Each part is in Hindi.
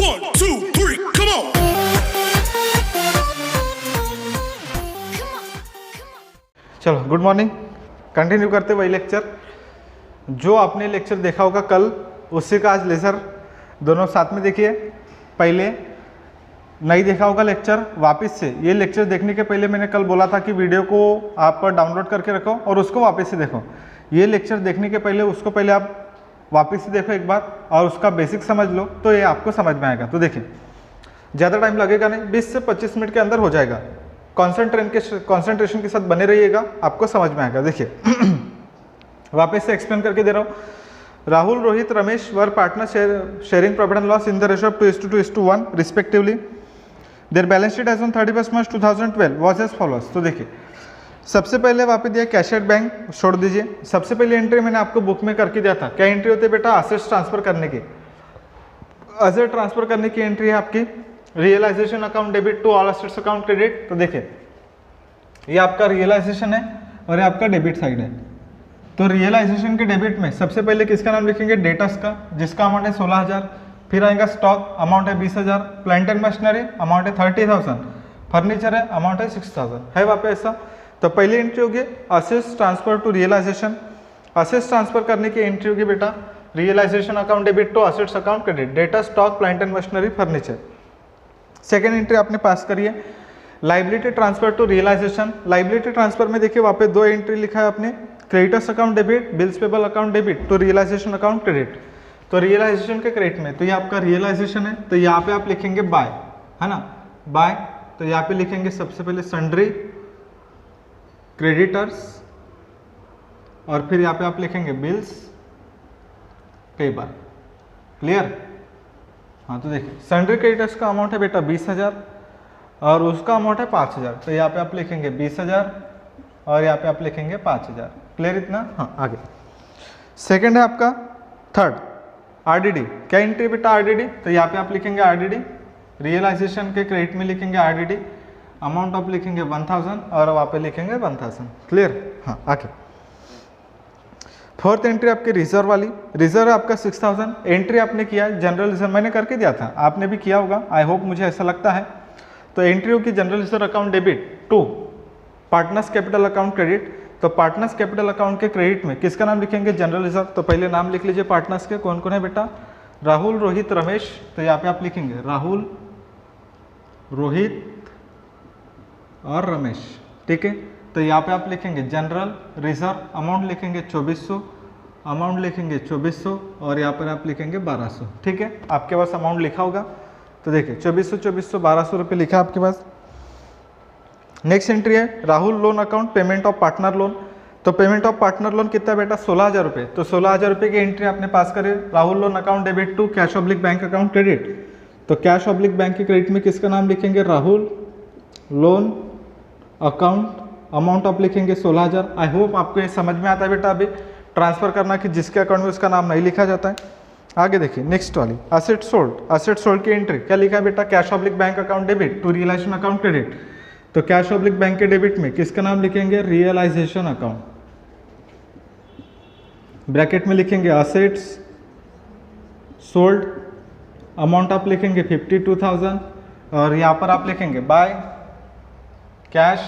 1, 2, 3, come on. चलो गुड मॉर्निंग। कंटिन्यू करते वही लेक्चर जो आपने लेक्चर देखा होगा कल, उससे का आज लेज़र दोनों साथ में देखिए। पहले नहीं देखा होगा लेक्चर, वापस से ये लेक्चर देखने के पहले मैंने कल बोला था कि वीडियो को आप डाउनलोड करके रखो और उसको वापस से देखो। ये लेक्चर देखने के पहले उसको पहले आप वापस से देखो एक बार और उसका बेसिक समझ लो, तो ये आपको समझ में आएगा। तो देखिए ज़्यादा टाइम लगेगा नहीं, 20 से 25 मिनट के अंदर हो जाएगा। कॉन्सेंट्रेशन के साथ बने रहिएगा, आपको समझ में आएगा। देखिए वापस से एक्सप्लेन करके दे रहा हूँ। Rahul, Rohit, Ramesh were partner sharing profit and loss in the ratio of 2:2:1 respectively. Their balance sheet as on 31 March 2012 was as followers. तो देखिए सबसे पहले वहाँ पे दिया कैश एट बैंक, छोड़ दीजिए। सबसे पहले एंट्री मैंने आपको बुक में करके दिया था। क्या एंट्री होती है बेटा? असेट्स ट्रांसफर करने की। असेट ट्रांसफर करने की एंट्री है आपकी realisation account debit to all assets account credit. तो देखिए ये आपका रियलाइजेशन है और ये आपका डेबिट साइड है। तो रियलाइजेशन के डेबिट में सबसे पहले किसका नाम लिखेंगे? डेटर्स का, जिसका अमाउंट है 16,000। फिर आएगा स्टॉक, अमाउंट है 20,000। प्लांट एंड मशीनरी, अमाउंट है 30,000। फर्नीचर है, अमाउंट है 6,000। है वहाँ पे ऐसा। तो पहली एंट्री होगी assets transfer to realisation. Assets transfer करने की एंट्री होगी बेटा realisation account debit to assets account credit, data, stock, plant and machinery, furniture. Second entry आपने पास करी है liability transfer to realisation. Liability transfer में देखिए वहाँ पे दो एंट्री लिखा है आपने, creditors account debit, bills payable account debit to realisation account credit. तो रियलाइजेशन के क्रेडिट में तो ये आपका रियलाइजेशन है, तो यहाँ पे आप लिखेंगे बाय, है ना, बाय। तो यहाँ पे लिखेंगे सबसे पहले सन्ड्री, क्रेडिटर्स और फिर यहाँ पे आप लिखेंगे बिल्स पेबल। क्लियर? हाँ तो देखिए सन्ड्री क्रेडिटर्स का अमाउंट है बेटा 20,000 और उसका अमाउंट है 5,000। तो यहाँ पे आप लिखेंगे 20,000 और यहाँ पे आप लिखेंगे 5,000। क्लियर इतना? हाँ आगे। सेकंड है आपका थर्ड आरडीडी। क्या एंट्री बेटा? आरडीडी। तो यहाँ पे आप लिखेंगे आरडीडी, रियलाइजेशन के क्रेडिट में लिखेंगे आरडीडी, अमाउंट आप लिखेंगे 1,000 और वहाँ पे लिखेंगे 1,000। क्लियर? हाँ आगे। फोर्थ एंट्री आपकी रिजर्व वाली, रिजर्व आपका 6,000। एंट्री आपने किया है जनरल रिजर्व, मैंने करके दिया था, आपने भी किया होगा, आई होप, मुझे ऐसा लगता है। तो एंट्री होगी general reserve account debit to partners capital account credit. तो पार्टनर्स कैपिटल अकाउंट के क्रेडिट में किसका नाम लिखेंगे? General reserve. तो पहले नाम लिख लीजिए पार्टनर्स के, कौन कौन है बेटा? राहुल, रोहित, रमेश। तो यहाँ पे आप लिखेंगे राहुल, रोहित और रमेश। ठीक है। तो यहाँ पे आप लिखेंगे जनरल रिजर्व, अमाउंट लिखेंगे 2400, अमाउंट लिखेंगे 2400 और यहाँ पर आप लिखेंगे 1200। ठीक है, आपके पास अमाउंट लिखा होगा। तो देखिए 2400, 1200 रुपये लिखा है आपके पास। नेक्स्ट एंट्री है Rahul loan account payment of partner loan. तो पेमेंट ऑफ पार्टनर लोन कितना बेटा? 16,000 रुपये। तो 16,000 रुपये की एंट्री आपने पास करे Rahul loan account debit to cash oblique bank account credit. तो कैश ऑब्लिक बैंक के क्रेडिट में किसका नाम लिखेंगे? राहुल लोन अकाउंट, अमाउंट आप लिखेंगे 16,000। आई होप आपको ये समझ में आता है बेटा अभी ट्रांसफर करना कि जिसके अकाउंट में उसका नाम नहीं लिखा जाता है। आगे देखिए नेक्स्ट वाली असेट सोल्ड। असेट सोल्ड की एंट्री क्या लिखा है बेटा? Cash oblique bank account debit to realisation account credit. तो कैश ऑब्लिक बैंक के डेबिट में किसका नाम लिखेंगे? रियलाइजेशन अकाउंट, ब्रैकेट में लिखेंगे असेट्स सोल्ड, अमाउंट आप लिखेंगे 52,000 और यहाँ पर आप लिखेंगे by cash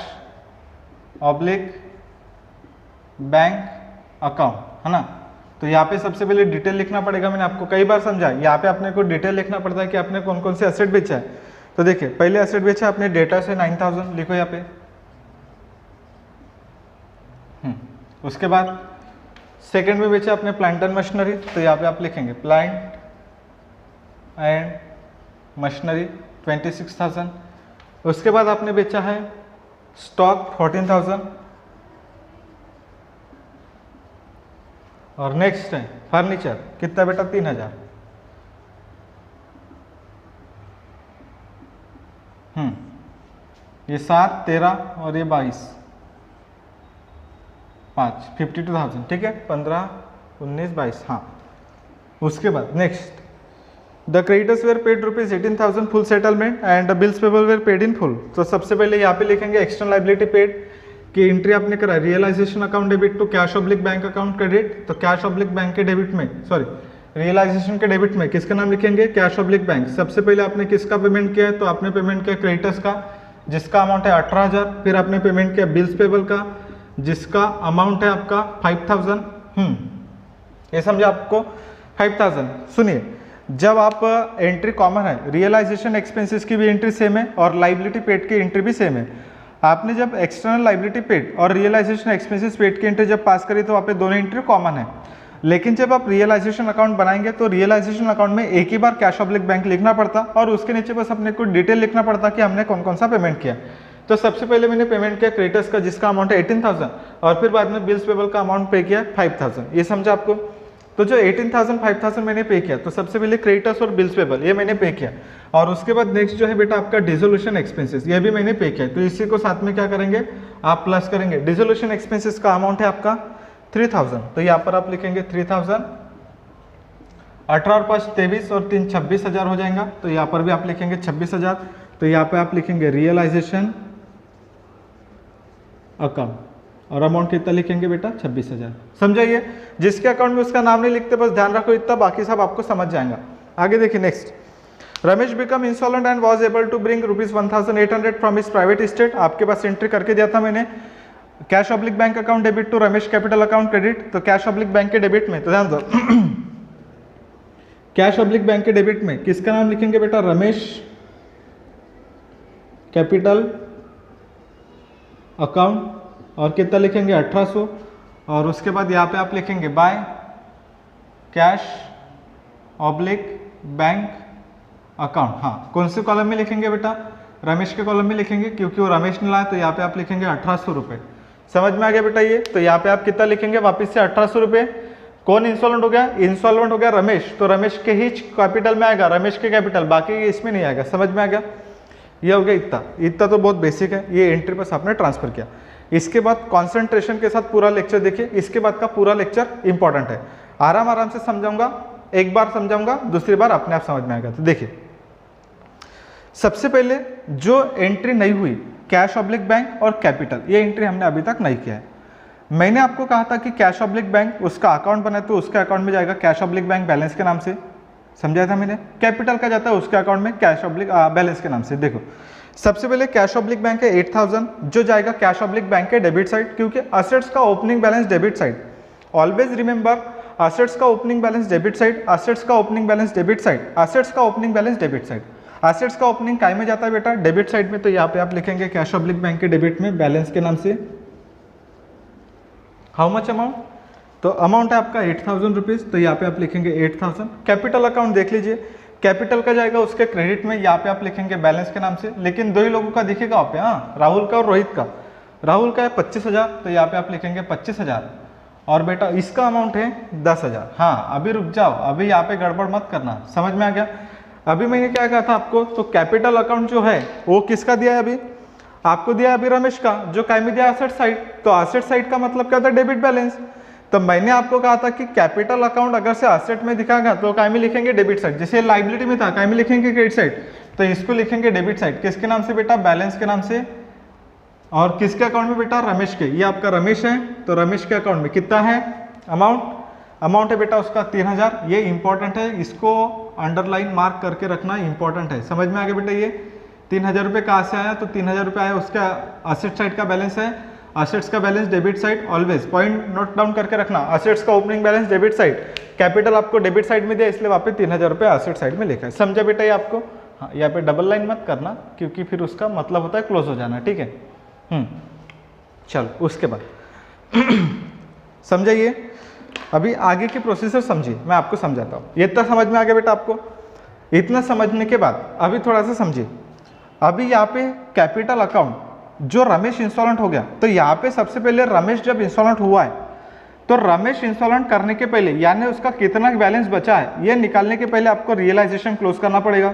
oblique bank account, है ना। तो यहाँ पे सबसे पहले डिटेल लिखना पड़ेगा, मैंने आपको कई बार समझा, यहाँ पे आपने को डिटेल लिखना पड़ता है कि आपने कौन कौन से एसेट बेचा है। तो देखिए पहले एसेट बेचा आपने डेटा से 9,000, लिखो यहाँ पे। उसके बाद सेकंड में बेचा आपने प्लांट एंड मशीनरी। तो यहाँ पे आप लिखेंगे प्लांट एंड मशीनरी 26,000। उसके बाद आपने बेचा है स्टॉक 14,000 और नेक्स्ट है फर्नीचर, कितना बेटा? 3,000। ये 7, 13 और ये 22, 5, 52,000। ठीक है, 15, 19, 22। हाँ उसके बाद next the creditors were paid ₹18,000 full settlement and the bills payable were paid in full. तो सबसे पहले यहाँ पे लिखेंगे एक्सटर्नल लायबिलिटी पेड की एंट्री आपने करा realisation account debit to cash oblique bank account credit. तो कैश ऑब्लिक बैंक के डेबिट में, सॉरी, रियलाइजेशन के डेबिट में किसका नाम लिखेंगे, कैश ऑब्लिक बैंक। सबसे पहले आपने किसका पेमेंट किया है, तो आपने पेमेंट किया क्रेडिटर्स का जिसका अमाउंट है 18,000। फिर आपने पेमेंट किया बिल्स पेबल का जिसका अमाउंट है आपका 5,000। ये समझे आपको 5,000। सुनिए, जब आप एंट्री कॉमन है, रियलाइजेशन एक्सपेंसेस की भी एंट्री सेम है और लाइबिलिटी पेड की एंट्री भी सेम है। आपने जब एक्सटर्नल लाइबिलिटी पेड और रियलाइजेशन एक्सपेंसेस पेड की एंट्री जब पास करी तो वहाँ पे दोनों एंट्री कॉमन है। लेकिन जब आप रियलाइजेशन अकाउंट बनाएंगे तो रियलाइजेशन अकाउंट में एक ही बार कैश ऑब्लिक बैंक लिखना पड़ता और उसके नीचे बस अपने को डिटेल लिखना पड़ता कि हमने कौन कौन सा पेमेंट किया। तो सबसे पहले मैंने पेमेंट किया क्रेडिटर्स का जिसका अमाउंट है 18,000 और फिर बाद में बिल्स पेबल का अमाउंट पे किया 5,000। ये समझा आपको। तो जो 18,000 5,000 मैंने पे किया, तो सबसे पहले क्रेडिटर्स और बिल्स पेबल ये मैंने पे किया और उसके बाद नेक्स्ट जो है बेटा आपका डिसोल्यूशन एक्सपेंसेस ये भी मैंने पे किया। तो इसी को साथ में क्या करेंगे, आप प्लस करेंगे। डिसोल्यूशन एक्सपेंसेस का अमाउंट है आपका 3,000, तो यहाँ पर आप लिखेंगे 3,000। 18 और 5 23 और 3 26,000 हो जाएगा। तो यहाँ पर भी आप लिखेंगे 26,000। तो यहाँ पे आप लिखेंगे रियलाइजेशन अकाउंट और अमाउंट कितना लिखेंगे बेटा 26,000। समझाइए, जिसके अकाउंट में उसका नाम नहीं लिखते बस ध्यान रखो इतना, बाकी सब आपको समझ जाएगा। आगे देखिए next, Ramesh become insolvent and was able to bring ₹1,800 from his private estate. आपके पास एंट्री करके दिया था मैंने, cash oblique bank account debit to Ramesh capital account credit. तो कैश ऑब्लिक बैंक के डेबिट में, तो ध्यान दो कैश ऑब्लिक बैंक के डेबिट में किसका नाम लिखेंगे बेटा, रमेश कैपिटल अकाउंट और कितना लिखेंगे 1800 और उसके बाद यहाँ पे आप लिखेंगे by cash oblique bank account. हाँ, कौन से कॉलम में लिखेंगे बेटा, रमेश के कॉलम में लिखेंगे क्योंकि वो रमेश ने लाया। तो यहाँ पे आप लिखेंगे 1800 रुपये। समझ में आ गया बेटा ये। तो यहाँ पे आप कितना लिखेंगे वापस से 1800 रुपये। कौन इंस्टॉलमेंट हो गया, इंस्टॉलमेंट हो गया रमेश, तो रमेश के ही कैपिटल में आएगा, रमेश के कैपिटल, बाकी इसमें नहीं आएगा। समझ में आ गया। ये हो गया इतना। इतना तो बहुत बेसिक है, ये एंट्री बस आपने ट्रांसफर किया। इसके बाद कॉन्सेंट्रेशन के साथ पूरा लेक्चर देखिए। इसके बाद का पूरा लेक्चर इंपॉर्टेंट है, आराम आराम से समझाऊंगा, एक बार समझाऊंगा दूसरी बार अपने आप समझ में आएगा। तो देखिए, सबसे पहले जो एंट्री नहीं हुई कैश ऑब्लिक बैंक और कैपिटल, ये एंट्री हमने अभी तक नहीं किया है। मैंने आपको कहा था कि कैश ऑब्लिक बैंक उसका अकाउंट बनाए तो उसके अकाउंट में जाएगा कैश ऑब्लिक बैंक बैलेंस के नाम से, समझाया था मैंने। कैपिटल का जाता है उसके अकाउंट में कैश ऑब्लिक बैलेंस के नाम से। देखो सबसे पहले कैश ऑब्लिक बैंक है 8,000 जो जाएगा कैश ऑब्लिक बैंक के डेबिट साइड, क्योंकि असेट्स का opening balance debit side. Always remember, assets का opening balance debit side, assets का opening balance debit side, assets का opening balance debit side. Assets का ओपनिंग काय में जाता है बेटा, डेबिट साइड में। तो यहाँ पे आप लिखेंगे कैश ऑब्लिक बैंक के डेबिट में बैलेंस के नाम से हाउ मच अमाउंट, तो अमाउंट है आपका 8,000 रुपीज़। तो यहाँ पे आप लिखेंगे 8,000। कैपिटल अकाउंट देख लीजिए, कैपिटल का जाएगा उसके क्रेडिट में, यहाँ पे आप लिखेंगे बैलेंस के नाम से। लेकिन दो ही लोगों का दिखेगा वहाँ पे, हाँ, राहुल का और रोहित का। राहुल का है 25,000, तो यहाँ पे आप लिखेंगे 25,000 और बेटा इसका अमाउंट है 10,000। हाँ, अभी रुक जाओ, अभी यहाँ पे गड़बड़ मत करना। समझ में आ गया। अभी मैंने क्या कहा था आपको, तो कैपिटल अकाउंट जो है वो किसका दिया है, अभी आपको दिया है अभी रमेश का, जो काय में दिया एसेट साइड। तो एसेट साइड का मतलब क्या था, डेबिट बैलेंस। तो मैंने आपको कहा था कि कैपिटल अकाउंट अगर से एसेट में दिखाएगा तो काय में लिखेंगे डेबिट साइड। जैसे लाइबिलिटी में था काय में लिखेंगे क्रेडिट साइड, तो इसको लिखेंगे डेबिट साइड। किसके नाम से बेटा, बैलेंस के नाम से। और किसके अकाउंट में बेटा, रमेश के। ये आपका रमेश है, तो रमेश के अकाउंट में कितना है अमाउंट है बेटा उसका 3,000। ये इंपॉर्टेंट है, इसको अंडरलाइन मार्क करके रखना इंपॉर्टेंट है। समझ में आ गया बेटा। ये 3,000 रुपये कहाँ से आया, तो 3,000 रुपये आया उसका असेट साइड का बैलेंस है। असेट्स का balance debit side, always point note down करके रखना। असेट्स का opening balance debit side, capital आपको डेबिट साइड में दिया इसलिए वहाँ पे 3,000 रुपये असेट साइड में लिखा है। समझा बेटा ये आपको। हाँ, यहाँ पे डबल लाइन मत करना क्योंकि फिर उसका मतलब होता है क्लोज हो जाना, ठीक है। चलो उसके बाद समझाइए, अभी आगे की प्रोसीजर समझिए, मैं आपको समझाता हूँ। ये इतना समझ में आ गया बेटा आपको। इतना समझने के बाद अभी थोड़ा सा समझिए। अभी यहाँ पे कैपिटल अकाउंट जो रमेश इंस्टॉलमेंट हो गया, तो यहाँ पे सबसे पहले रमेश जब इंस्टॉलमेंट हुआ है तो रमेश इंस्टॉलमेंट करने के पहले यानी उसका कितना बैलेंस बचा है ये निकालने के पहले आपको रियलाइजेशन क्लोज करना पड़ेगा।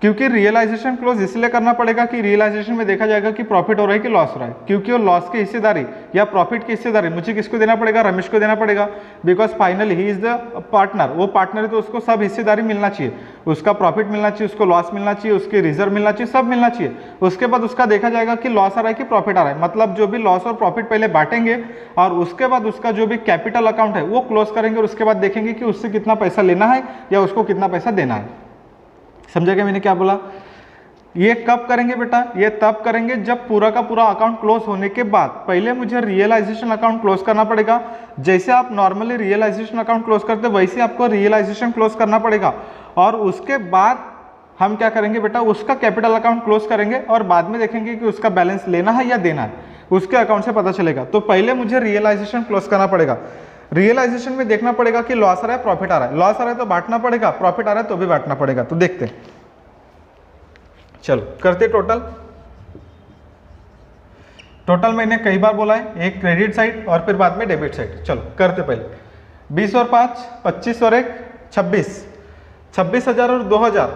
क्योंकि रियलाइजेशन क्लोज इसलिए करना पड़ेगा कि रियलाइजेशन में देखा जाएगा कि प्रॉफिट हो रहा है कि लॉस हो रहा है, क्योंकि वो लॉस की हिस्सेदारी या प्रॉफिट की हिस्सेदारी मुझे किसको देना पड़ेगा, रमेश को देना पड़ेगा, because finally he is the partner, वो पार्टनर है तो उसको सब हिस्सेदारी मिलना चाहिए, उसका प्रॉफिट मिलना चाहिए, उसको लॉस मिलना चाहिए, उसके रिजर्व मिलना चाहिए, सब मिलना चाहिए। उसके बाद उसका देखा जाएगा कि लॉस आ रहा है कि प्रॉफिट आ रहा है, मतलब जो भी लॉस और प्रॉफिट पहले बांटेंगे और उसके बाद उसका जो भी कैपिटल अकाउंट है वो क्लोज करेंगे और उसके बाद देखेंगे कि उससे कितना पैसा लेना है या उसको कितना पैसा देना है। समझा क्या मैंने क्या बोला? ये कब करेंगे बेटा? ये तब करेंगे जब पूरा का पूरा अकाउंट क्लोज होने के बाद पहले मुझे रियलाइजेशन अकाउंट क्लोज करना पड़ेगा। जैसे आप नॉर्मली रियलाइजेशन अकाउंट क्लोज करते हैं वैसे आपको रियलाइजेशन क्लोज करना पड़ेगा और उसके बाद हम क्या करेंगे बेटा, उसका कैपिटल अकाउंट क्लोज करेंगे और बाद में देखेंगे कि उसका बैलेंस लेना है या देना है, उसके अकाउंट से पता चलेगा। तो पहले मुझे रियलाइजेशन क्लोज करना पड़ेगा। रियलाइजेशन में देखना पड़ेगा कि लॉस आ रहा है प्रॉफिट आ रहा है, लॉस आ रहा है तो बांटना पड़ेगा, प्रॉफिट आ रहा है तो भी बांटना पड़ेगा। तो देखते हैं, चलो करते टोटल। टोटल मैंने कई बार बोला है, एक क्रेडिट साइड और फिर बाद में डेबिट साइड। चलो करते पहले 20 और 5 25 और 1 26, 26,000 और 2,000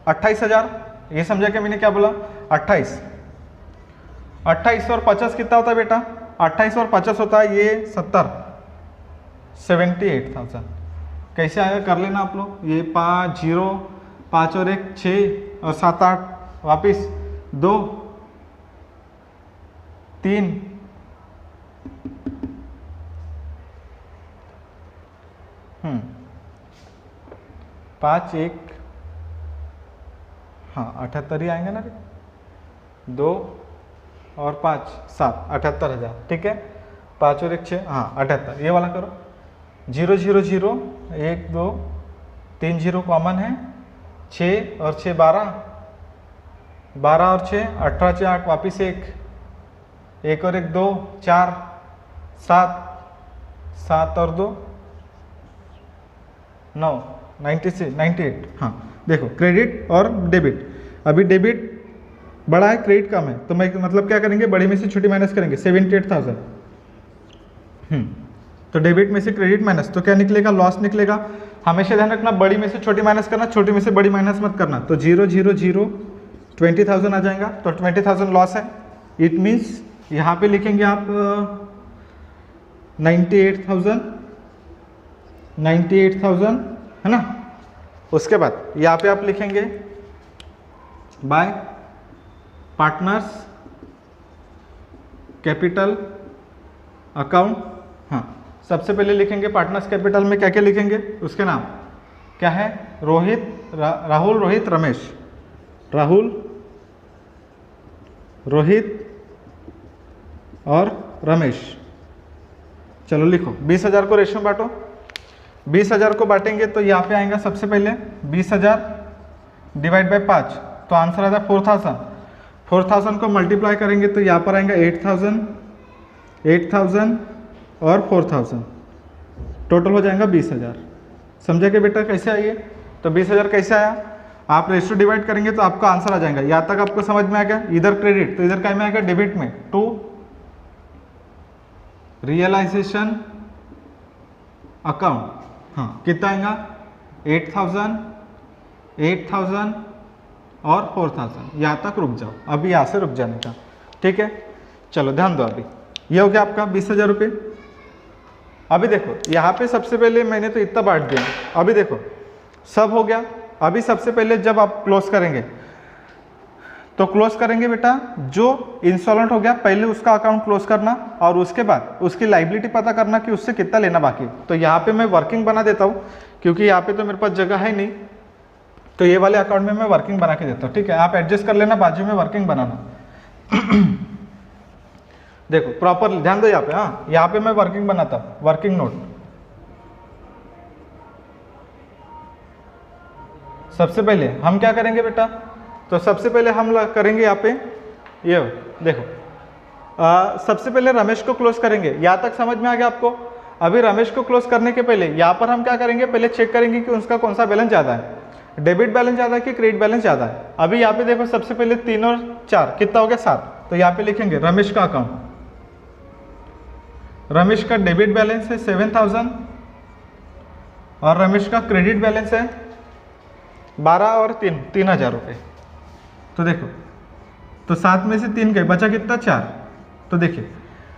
28,000। ये समझा कि मैंने क्या बोला? 28 और 50 कितना होता है बेटा? 28 और 50 होता है ये 70, 78,000। कैसे आएगा कर लेना आप लोग। ये 5 0 5 और 1 6 और 7 8 वापिस 2 3 5 1 हाँ 78 ही आएंगे ना रे, 2 और 5 7 78,000। ठीक है, 5 और 1 6 हाँ 78। ये वाला करो 0 0 0 1 2 3 0 कॉमन है, 6 और 6 12, 12 और 6 18 6 8 वापिस 1 और 1 2 4 7 7 और 2 9 96 98। हाँ देखो क्रेडिट और डेबिट, अभी डेबिट बड़ा है क्रेडिट कम है तो मैं मतलब क्या करेंगे, बड़ी में से छोटी माइनस करेंगे 78,000। तो डेबिट में से क्रेडिट माइनस तो क्या निकलेगा? लॉस निकलेगा। हमेशा ध्यान रखना बड़ी में से छोटी माइनस करना, छोटी में से बड़ी माइनस मत करना। तो 0 0 0 20,000 आ जाएगा, तो 20,000 लॉस है। इट मीन्स यहाँ पे लिखेंगे आप 98,000 है ना। उसके बाद यहाँ पे आप लिखेंगे बाय पार्टनर्स कैपिटल अकाउंट। हाँ सबसे पहले लिखेंगे पार्टनर्स कैपिटल में क्या क्या लिखेंगे, उसके नाम क्या है? राहुल रोहित रमेश, राहुल रोहित और रमेश। चलो लिखो 20,000 को रेशो में बांटो। 20,000 को बांटेंगे तो यहाँ पे आएगा सबसे पहले 20,000 डिवाइड बाय 5, तो आंसर आता है 4,000। 4,000 को मल्टीप्लाई करेंगे तो यहाँ पर आएगा 8,000 और 4,000, टोटल हो जाएगा 20,000। समझा कि बेटा कैसे आइए? तो 20,000 कैसे आया? आप रेशो डिवाइड करेंगे तो आपका आंसर आ जाएगा। यहाँ तक आपको समझ में आ गया? इधर क्रेडिट तो इधर क्या में आएगा? डेबिट में। टू रियलाइजेशन अकाउंट, हाँ कितना आएगा? 8,000 और 4,000। यहाँ तक रुक जाओ, अभी यहाँ से रुक जाने का। ठीक है चलो ध्यान दो। अभी ये हो गया आपका 20,000 रुपये। अभी देखो यहाँ पे सबसे पहले मैंने तो इतना बांट दिया, अभी देखो सब हो गया। अभी सबसे पहले जब आप क्लोज करेंगे तो क्लोज करेंगे बेटा जो इंस्टॉलमेंट हो गया पहले उसका अकाउंट क्लोज करना और उसके बाद उसकी लाइबिलिटी पता करना कि उससे कितना लेना बाकी। तो यहाँ पे मैं वर्किंग बना देता हूँ क्योंकि यहाँ पे तो मेरे पास जगह है नहीं, तो ये वाले अकाउंट में मैं वर्किंग बना के देता हूँ। ठीक है, आप एडजस्ट कर लेना, बाजू में वर्किंग बनाना। देखो प्रॉपर ध्यान दो यहाँ पे। हाँ यहाँ पे मैं वर्किंग बनाता हूँ, वर्किंग नोट। सबसे पहले हम क्या करेंगे बेटा, तो सबसे पहले हम करेंगे यहाँ पे ये देखो सबसे पहले रमेश को क्लोज करेंगे। यहाँ तक समझ में आ गया आपको? अभी रमेश को क्लोज करने के पहले यहाँ पर हम क्या करेंगे, पहले चेक करेंगे कि उसका कौन सा बैलेंस ज़्यादा है, डेबिट बैलेंस ज़्यादा है कि क्रेडिट बैलेंस ज़्यादा है। अभी यहाँ पे देखो सबसे पहले 3 और 4 कितना हो गया? 7। तो यहाँ पे लिखेंगे रमेश का अकाउंट। रमेश का डेबिट बैलेंस है 7,000 और रमेश का क्रेडिट बैलेंस है 12 और 3 3,000 रुपये। तो देखो, तो 7 में से 3 गए, बचा कितना 4। तो देखिए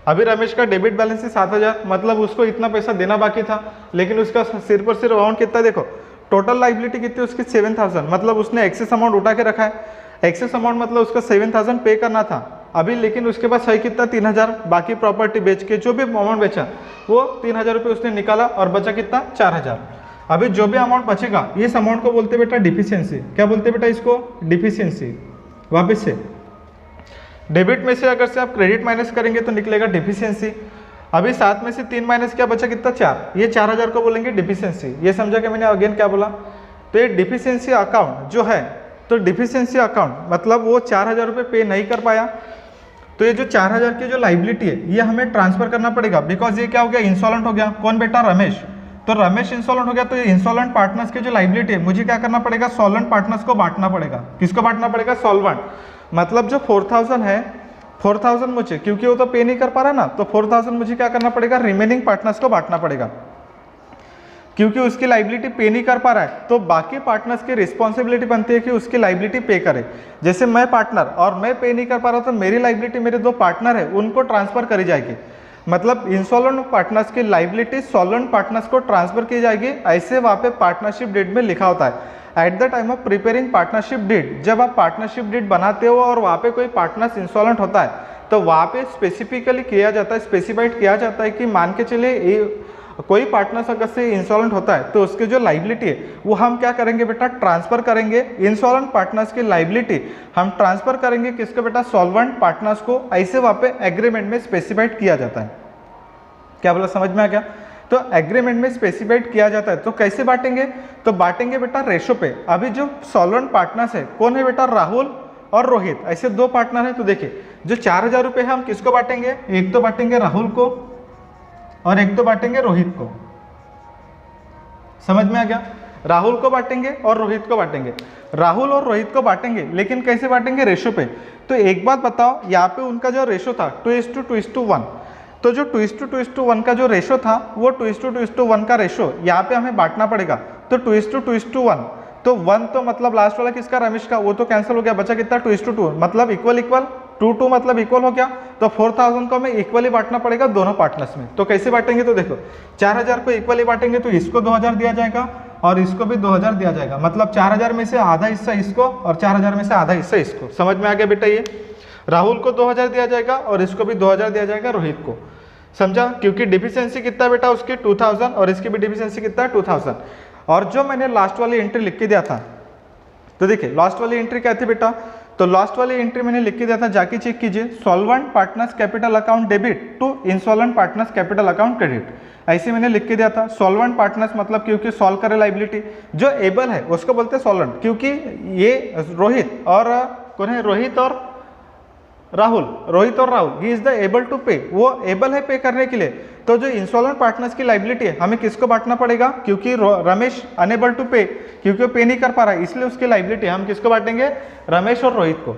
अभी रमेश का डेबिट बैलेंस है 7,000, मतलब उसको इतना पैसा देना बाकी था, लेकिन उसका सिर्फ और सिर्फ अमाउंट कितना, देखो टोटल लाइबिलिटी कितनी उसकी 7,000, मतलब उसने एक्सेस अमाउंट उठा के रखा है। एक्सेस अमाउंट मतलब उसका 7,000 पे करना था अभी, लेकिन उसके पास है कितना 3,000, बाकी प्रॉपर्टी बेच के जो भी अमाउंट बेचा वो 3,000 रुपये उसने निकाला और बचा कितना 4,000। अभी जो भी अमाउंट बचेगा इस अमाउंट को बोलते बेटा डिफिशियंसी। क्या बोलते बेटा इसको, डिफिशियंसी। वापस से डेबिट में से अगर से आप क्रेडिट माइनस करेंगे तो निकलेगा डिफिशियंसी। अभी 7 में से 3 माइनस क्या बचा कितना 4, ये 4,000 को बोलेंगे डिफिशियंसी। ये समझा कि मैंने अगेन क्या बोला, तो ये डिफिशियंसी अकाउंट जो है, तो डिफिशियंसी अकाउंट मतलब वो 4,000 रुपये पे नहीं कर पाया, तो ये जो 4,000 की जो लाइबिलिटी है ये हमें ट्रांसफर करना पड़ेगा, बिकॉज ये क्या हो गया, इंसॉल्वेंट हो गया। कौन बेटा, रमेश। तो रमेश इंसॉल्वेंट हो गया, तो ये इंसॉल्वेंट पार्टनर्स की जो लाइबिलिटी है मुझे क्या करना पड़ेगा, सॉल्वेंट पार्टनर्स को बांटना पड़ेगा। किसको बांटना पड़ेगा, सॉल्वेंट। मतलब जो 4,000 है, 4,000 मुझे, क्योंकि वो तो पे नहीं कर पा रहा ना, तो 4,000 मुझे क्या करना पड़ेगा, रिमेनिंग पार्टनर्स को बांटना पड़ेगा। क्योंकि उसकी लाइबिलिटी पे नहीं कर पा रहा है तो बाकी पार्टनर्स की रिस्पॉन्सिबिलिटी बनती है कि उसकी लाइबिलिटी पे करे। जैसे मैं पार्टनर और मैं पे नहीं कर पा रहा तो मेरी लाइबिलिटी मेरे 2 पार्टनर है उनको ट्रांसफर करी जाएगी। मतलब इंसॉल्वेंट पार्टनर्स की लाइबिलिटी सॉल्वेंट पार्टनर्स को ट्रांसफर की जाएगी, ऐसे वहाँ पे पार्टनरशिप डीड में लिखा होता है। At the time of preparing partnership deed, जब आप पार्टनरशिप डीड बनाते हो और वहाँ पे कोई पार्टनर्स इंसॉल्वेंट होता है तो वहाँ पे स्पेसिफिकली किया जाता है, स्पेसिफाइड किया जाता है कि मान के चलिए कोई पार्टनर्स अगर से इंसॉल्वेंट होता है तो उसकी जो लाइबिलिटी है वो हम क्या करेंगे बेटा, ट्रांसफर करेंगे। इंसॉल्वेंट पार्टनर्स की लाइबिलिटी हम ट्रांसफर करेंगे किसको बेटा, सॉल्वेंट पार्टनर्स को। ऐसे वहाँ पे एग्रीमेंट में स्पेसिफाइड किया जाता है। क्या बोला, समझ में आ गया। तो एग्रीमेंट में स्पेसिफाइड किया जाता है। तो कैसे बांटेंगे, तो बांटेंगे बेटा रेशो पे। अभी जो सॉल्वेंट पार्टनर्स है कौन है बेटा, राहुल और रोहित, ऐसे 2 पार्टनर है। तो देखिए जो 4,000 रुपये है हम किसको बांटेंगे, एक तो बांटेंगे राहुल को और एक तो बांटेंगे रोहित को। समझ में आ गया, राहुल को बांटेंगे और रोहित को बांटेंगे। राहुल और रोहित को बांटेंगे, लेकिन कैसे बांटेंगे, रेशो पे। तो एक बात बताओ, यहाँ पे उनका जो रेशो था 2:2:1, तो जो 2:2:1 का जो रेशो था वो 2:2:1 का रेशो यहाँ पे हमें बांटना पड़ेगा। तो 2:2:1, तो 1 तो मतलब लास्ट वाला किसका, रमेश का, वो तो कैंसिल हो गया, बचा कितना 2:2, मतलब इक्वल इक्वल, 2 मतलब इक्वल हो गया। तो 4,000 को हमें इक्वली बांटना पड़ेगा दोनों पार्टनर्स में। तो कैसे बांटेंगे, तो देखो 4,000 को इक्वली बांटेंगे तो इसको 2,000 दिया जाएगा और इसको भी 2,000 दिया जाएगा। मतलब 4,000 में से आधा हिस्सा इसको और 4,000 में से आधा हिस्सा इसको। समझ में आ गया बेटा। ये राहुल को 2,000 दिया जाएगा और इसको भी 2,000 दिया जाएगा रोहित को। समझा, क्योंकि डिफिशियंसी कितना बेटा उसकी 2,000 और इसकी भी डिफिशियंसी कितना है 2,000। और जो मैंने लास्ट वाली एंट्री लिख के दिया था, तो देखिए लास्ट वाली एंट्री क्या थी बेटा, तो लास्ट वाली एंट्री मैंने लिख के दिया था, जाके चेक कीजिए, solvent partners capital account debit to insolvent partners capital account credit, ऐसे मैंने लिख के दिया था। सॉल्वेंट पार्टनर्स मतलब क्योंकि सॉल्व करे लाइबिलिटी, जो एबल है उसको बोलते हैं सॉल्वेंट, क्योंकि ये रोहित और कौन है, रोहित और Rahul he is the able to pay, वो एबल है पे करने के लिए। तो जो इंसॉल्वेंट पार्टनर्स की लाइबिलिटी है हमें किसको बांटना पड़ेगा, क्योंकि रमेश अनेबल टू पे, क्योंकि वो पे नहीं कर पा रहा है, इसलिए उसकी लाइबिलिटी हम किसको बांटेंगे, रमेश और रोहित को।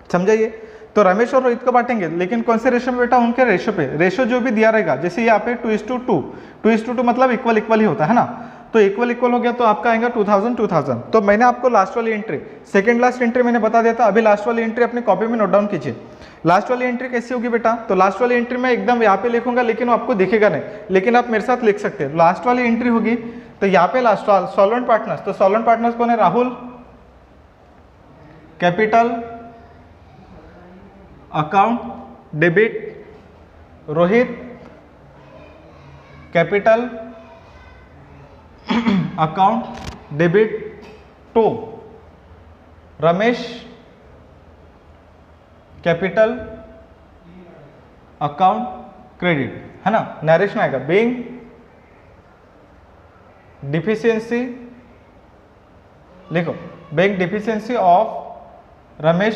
समझाइए, तो रमेश और रोहित को बांटेंगे, लेकिन कौन से रेशो में बेटा, उनके रेशो पे। रेशो जो भी दिया रहेगा, जैसे यहाँ पे 2:2 मतलब इक्वल इक्वल ही होता है ना, तो इक्वल इक्वल हो गया तो आपका आएगा 2,000। तो मैंने आपको लास्ट वाली एंट्री, सेकंड लास्ट एंट्री मैंने बता दिया था। अभी लास्ट वाली एंट्री अपनी कॉपी में नोट डाउन कीजिए। लास्ट वाली एंट्री कैसी होगी बेटा, तो लास्ट वाली एंट्री मैं एकदम यहाँ पे लिखूंगा, लेकिन वो आपको दिखेगा नहीं, लेकिन आप मेरे साथ लिख सकते हैं। लास्ट वाली एंट्री होगी तो यहाँ पे लास्ट सॉल्वेंट पार्टनर्स, तो सॉल्वेंट पार्टनर्स कौन है, Rahul capital account debit, Rohit capital account debit to Ramesh capital account credit, है ना, नरेशन आएगा। बीइंग डिफिशियंसी, लिखो, being deficiency of Ramesh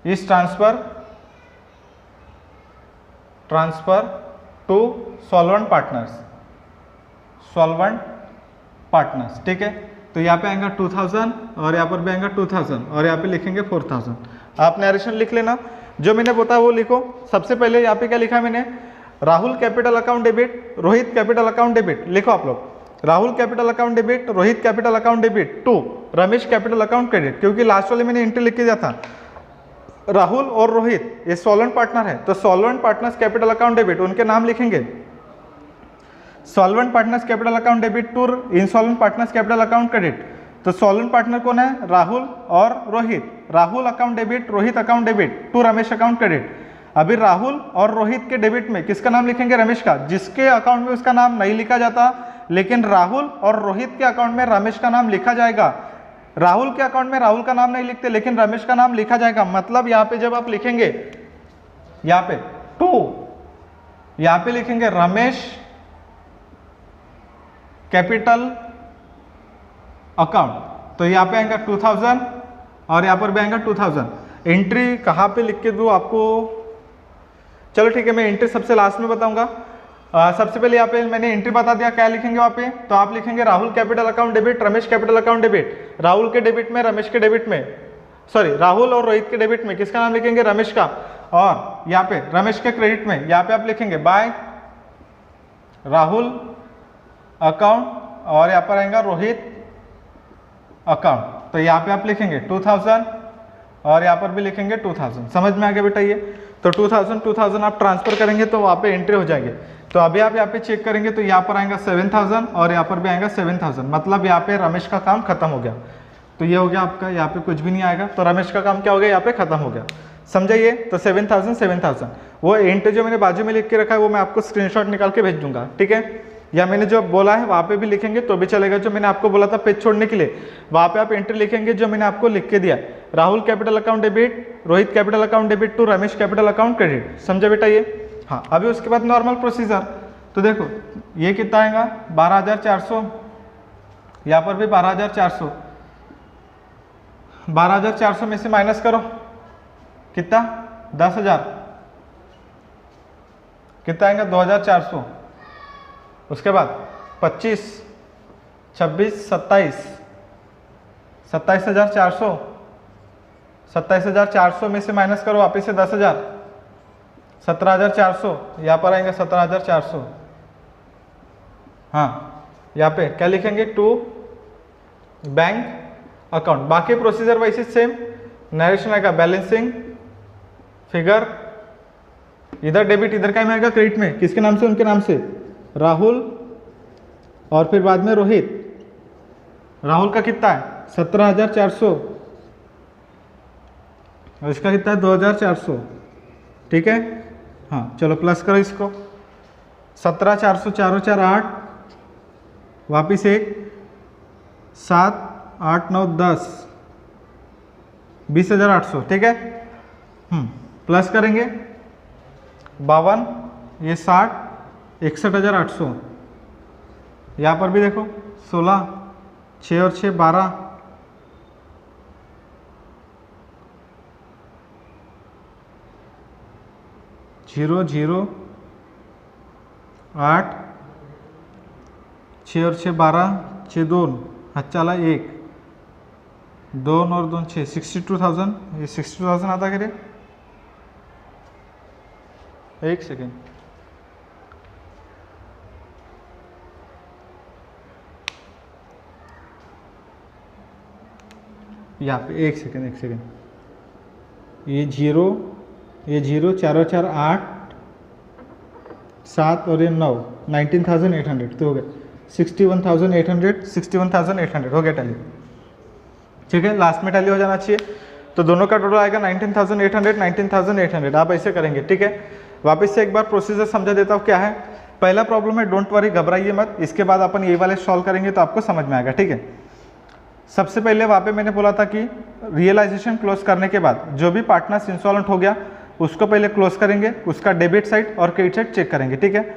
is transfer to solvent partners, ठीक है। तो यहाँ पे आएगा 2,000 और यहाँ पर भी आएगा 2,000 और यहाँ पे लिखेंगे 4,000। आप नरेशन लिख लेना, जो मैंने बताया वो लिखो। सबसे पहले यहाँ पे क्या लिखा है मैंने, Rahul capital account debit, Rohit capital account debit, लिखो आप लोग। Rahul capital account debit, Rohit capital account debit to Ramesh capital account credit, क्योंकि लास्ट वाले मैंने एंट्री लिख के दिया था राहुल और रोहित ये सॉल्वेंट पार्टनर है, तो solvent partners capital account debit उनके नाम लिखेंगे, solvent partners capital account debit to insolvent partners capital account credit. तो सॉल्वेंट पार्टनर कौन है? राहुल और Rohit, Rahul account debit, Rohit account debit to Ramesh account credit. अभी राहुल और रोहित के डेबिट में किसका नाम लिखेंगे? रमेश का, जिसके अकाउंट में उसका नाम नहीं लिखा जाता, लेकिन राहुल और रोहित के अकाउंट में रमेश का नाम लिखा जाएगा। राहुल के अकाउंट में राहुल का नाम नहीं लिखते, लेकिन रमेश का नाम लिखा जाएगा। मतलब यहाँ पे जब आप लिखेंगे, यहाँ पे टू, यहाँ पे लिखेंगे रमेश कैपिटल अकाउंट, तो यहाँ पे आएगा 2000 और यहाँ पर भी आएगा 2000। एंट्री कहाँ पे लिख के दूँ आपको? चलो ठीक है, मैं एंट्री सबसे लास्ट में बताऊंगा। सबसे पहले यहाँ पे मैंने एंट्री बता दिया, क्या लिखेंगे वहाँ पे? तो आप लिखेंगे Rahul capital account debit, Ramesh capital account debit. Rahul के डेबिट में, रमेश के डेबिट में, सॉरी राहुल और रोहित के डेबिट में किसका नाम लिखेंगे? रमेश का। और यहाँ पे रमेश के क्रेडिट में यहाँ पे आप लिखेंगे बाय राहुल अकाउंट, और यहाँ पर आएगा रोहित अकाउंट। तो यहाँ पे आप लिखेंगे 2000 और यहाँ पर भी लिखेंगे 2000। समझ में आ गया बेटा? ये तो 2000 आप ट्रांसफर करेंगे तो वहाँ पे एंट्री हो जाएगी। तो अभी आप यहाँ पे चेक करेंगे तो यहाँ पर आएगा 7000 और यहाँ पर भी आएगा 7000। मतलब यहाँ पे रमेश का काम खत्म हो गया। तो ये हो गया आपका, यहाँ पे कुछ भी नहीं आएगा, तो रमेश का काम क्या हो गया? यहाँ पे खत्म हो गया। समझाइए? तो 7000 वो एंट्री जो मैंने बाजू में लिख के रखा है वो मैं आपको स्क्रीनशॉट निकाल के भेज दूंगा, ठीक है? या मैंने जो बोला है वहाँ पे भी लिखेंगे तो भी चलेगा। जो मैंने आपको बोला था पेज छोड़ने के लिए, वहाँ पे आप एंट्री लिखेंगे जो मैंने आपको लिख के दिया, Rahul capital account debit, Rohit capital account debit to Ramesh capital account credit. समझा बेटा ये? हाँ, अभी उसके बाद नॉर्मल प्रोसीजर। तो देखो ये कितना आएगा? 12400, यहाँ पर भी 12400। 12400 में से माइनस करो, कितना? 10000। कितना आएगा? 2400। उसके बाद 25, 26, 27, 27400। 27400 में से माइनस करो वापिस से 10000, 17400। यहाँ पर आएंगे 17400। हाँ, यहाँ पे क्या लिखेंगे? To bank account. बाकी प्रोसीजर वैसे सेम, नरेशन आएगा बैलेंसिंग फिगर, इधर डेबिट, इधर क्या में आएगा? क्रेडिट में। किसके नाम से? उनके नाम से, राहुल और फिर बाद में रोहित। राहुल का कितना है? 17400 और इसका कितना है? 2400, ठीक है? हाँ चलो प्लस करो इसको, 17400, 4 4 8, वापिस 1, 7 8 9 10, 20800, ठीक है? प्लस करेंगे 52, ये 60, 61800। यहाँ पर भी देखो 16, 6 और 6 12, 0 0 8, 6 और 6 12, 6 2, हाथ चला 1, 2 और 2 6, 62,000। ये 62,000 आता करे? एक सेकेंड, यहाँ पे एक सेकेंड, ये 0 4 और 4 8, 7 और ये 9, 19,800 तो हो गया 61,800 हो गया टैली, ठीक है? लास्ट में टैली हो जाना चाहिए। तो दोनों का टोटल आएगा 19,800। आप ऐसे करेंगे, ठीक है? वापस से एक बार प्रोसीजर समझा देता हूँ क्या है। पहला प्रॉब्लम है, डोंट वरी, घबराइए मत। इसके बाद अपन ये वाले सॉल्व करेंगे तो आपको समझ में आएगा, ठीक है? सबसे पहले वहाँ पे मैंने बोला था कि रियलाइजेशन क्लोज करने के बाद जो भी पार्टनर्स इंसॉल्वेंट हो गया उसको पहले क्लोज करेंगे, उसका डेबिट साइड और क्रेडिट साइड चेक करेंगे, ठीक है?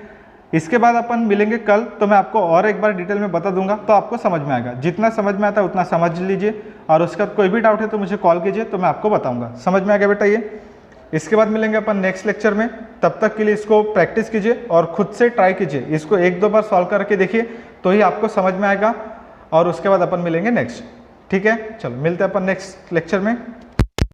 इसके बाद अपन मिलेंगे कल, तो मैं आपको और एक बार डिटेल में बता दूंगा, तो आपको समझ में आएगा। जितना समझ में आता है उतना समझ लीजिए, और उसका कोई भी डाउट है तो मुझे कॉल कीजिए, तो मैं आपको बताऊंगा। समझ में आ गया बेटा ये? इसके बाद मिलेंगे अपन नेक्स्ट लेक्चर में। तब तक के लिए इसको प्रैक्टिस कीजिए और खुद से ट्राई कीजिए। इसको 1-2 बार सॉल्व करके देखिए तो ही आपको समझ में आएगा, और उसके बाद अपन मिलेंगे नेक्स्ट, ठीक है? चलो मिलते हैं अपन नेक्स्ट लेक्चर में।